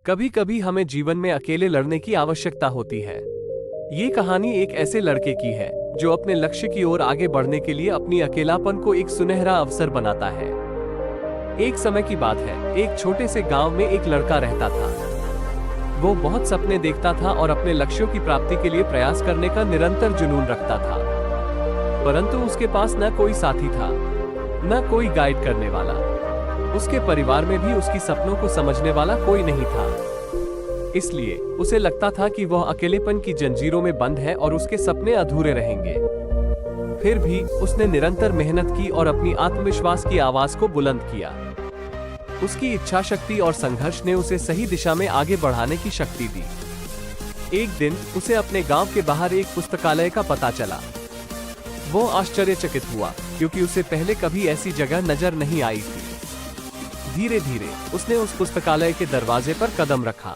कभी कभी हमें जीवन में अकेले लड़ने की आवश्यकता होती है। ये कहानी एक ऐसे लड़के की है जो अपने लक्ष्य की ओर आगे बढ़ने के लिए अपनी अकेलापन को एक सुनहरा अवसर बनाता है। एक समय की बात है, एक छोटे से गांव में एक लड़का रहता था। वो बहुत सपने देखता था और अपने लक्ष्यों की प्राप्ति के लिए प्रयास करने का निरंतर जुनून रखता था। परंतु उसके पास न कोई साथी था, न कोई गाइड करने वाला। उसके परिवार में भी उसकी सपनों को समझने वाला कोई नहीं था। इसलिए उसे लगता था कि वह अकेलेपन की जंजीरों में बंद है और उसके सपने अधूरे रहेंगे। फिर भी उसने निरंतर मेहनत की और अपनी आत्मविश्वास की आवाज को बुलंद किया। उसकी इच्छा शक्ति और संघर्ष ने उसे सही दिशा में आगे बढ़ाने की शक्ति दी। एक दिन उसे अपने गांव के बाहर एक पुस्तकालय का पता चला। वो आश्चर्यचकित हुआ क्योंकि उसे पहले कभी ऐसी जगह नजर नहीं आई थी। धीरे धीरे उसने उस पुस्तकालय के दरवाजे पर कदम रखा।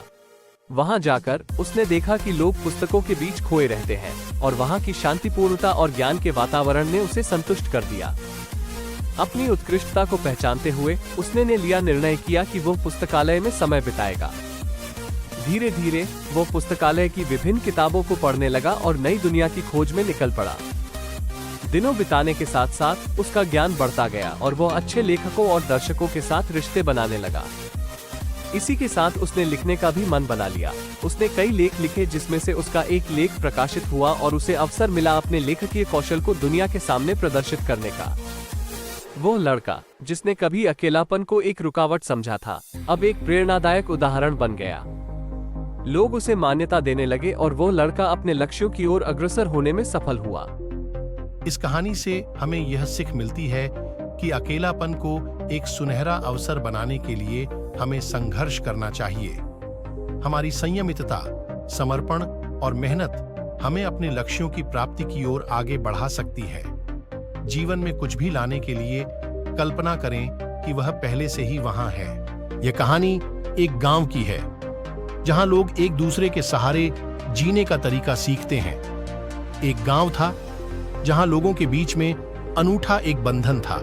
वहां जाकर उसने देखा कि लोग पुस्तकों के बीच खोए रहते हैं और वहां की शांतिपूर्णता और ज्ञान के वातावरण ने उसे संतुष्ट कर दिया। अपनी उत्कृष्टता को पहचानते हुए उसने लिया निर्णय किया कि वो पुस्तकालय में समय बिताएगा। धीरे धीरे वो पुस्तकालय की विभिन्न किताबों को पढ़ने लगा और नई दुनिया की खोज में निकल पड़ा। दिनों बिताने के साथ साथ उसका ज्ञान बढ़ता गया और वो अच्छे लेखकों और दर्शकों के साथ रिश्ते बनाने लगा। इसी के साथ उसने लिखने का भी मन बना लिया। उसने कई लेख लिखे जिसमें से उसका एक लेख प्रकाशित हुआ और उसे अवसर मिला अपने लेखकीय कौशल को दुनिया के सामने प्रदर्शित करने का। वो लड़का जिसने कभी अकेलापन को एक रुकावट समझा था, अब एक प्रेरणादायक उदाहरण बन गया। लोग उसे मान्यता देने लगे और वो लड़का अपने लक्ष्यों की ओर अग्रसर होने में सफल हुआ। इस कहानी से हमें यह सीख मिलती है कि अकेलापन को एक सुनहरा अवसर बनाने के लिए हमें संघर्ष करना चाहिए। हमारी संयमितता, समर्पण और मेहनत हमें अपने लक्ष्यों की प्राप्ति की ओर आगे बढ़ा सकती है। जीवन में कुछ भी लाने के लिए कल्पना करें कि वह पहले से ही वहां है। यह कहानी एक गांव की है जहां लोग एक दूसरे के सहारे जीने का तरीका सीखते हैं। एक गांव था जहां लोगों के बीच में अनूठा एक बंधन था।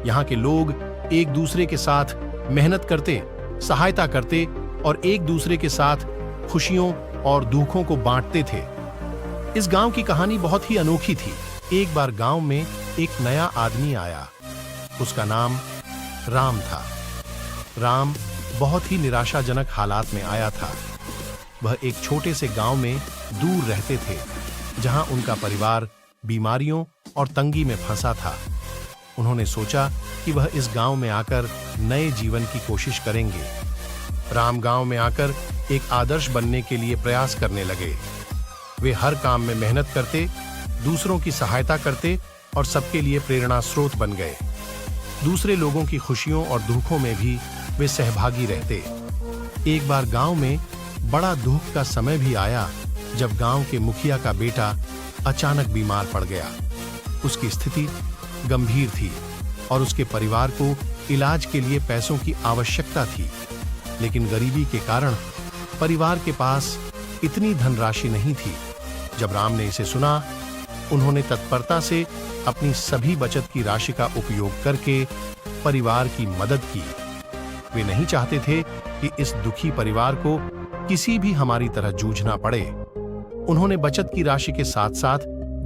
यहाँ के लोग एक दूसरे के साथ मेहनत करते, सहायता करते और एक दूसरे के साथ खुशियों और दुखों को बांटते थे। इस गांव की कहानी बहुत ही अनोखी थी। एक बार गांव में एक नया आदमी आया। उसका नाम राम था। राम बहुत ही निराशाजनक हालात में आया था। वह एक छोटे से गांव में दूर रहते थे जहां उनका परिवार बीमारियों और तंगी में फंसा था। उन्होंने सोचा कि वह इस गांव में आकर नए जीवन की कोशिश करेंगे। राम गांव में आकर एक आदर्श बनने के लिए प्रयास करने लगे। वे हर काम में मेहनत करते, दूसरों की सहायता करते और सबके लिए प्रेरणा स्रोत बन गए। दूसरे लोगों की खुशियों और दुखों में भी वे सहभागी रहते। एक बार गांव में बड़ा दुख का समय भी आया जब गांव के मुखिया का बेटा अचानक बीमार पड़ गया। उसकी स्थिति गंभीर थी और उसके परिवार को इलाज के लिए पैसों की आवश्यकता थी, लेकिन गरीबी के कारण परिवार के पास इतनी धनराशि नहीं थी। जब राम ने इसे सुना, उन्होंने तत्परता से अपनी सभी बचत की राशि का उपयोग करके परिवार की मदद की। वे नहीं चाहते थे कि इस दुखी परिवार को किसी भी हमारी तरह जूझना पड़े। उन्होंने बचत की राशि के साथ साथ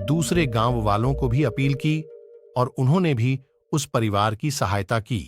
दूसरे गांव वालों को भी अपील की और उन्होंने भी उस परिवार की सहायता की।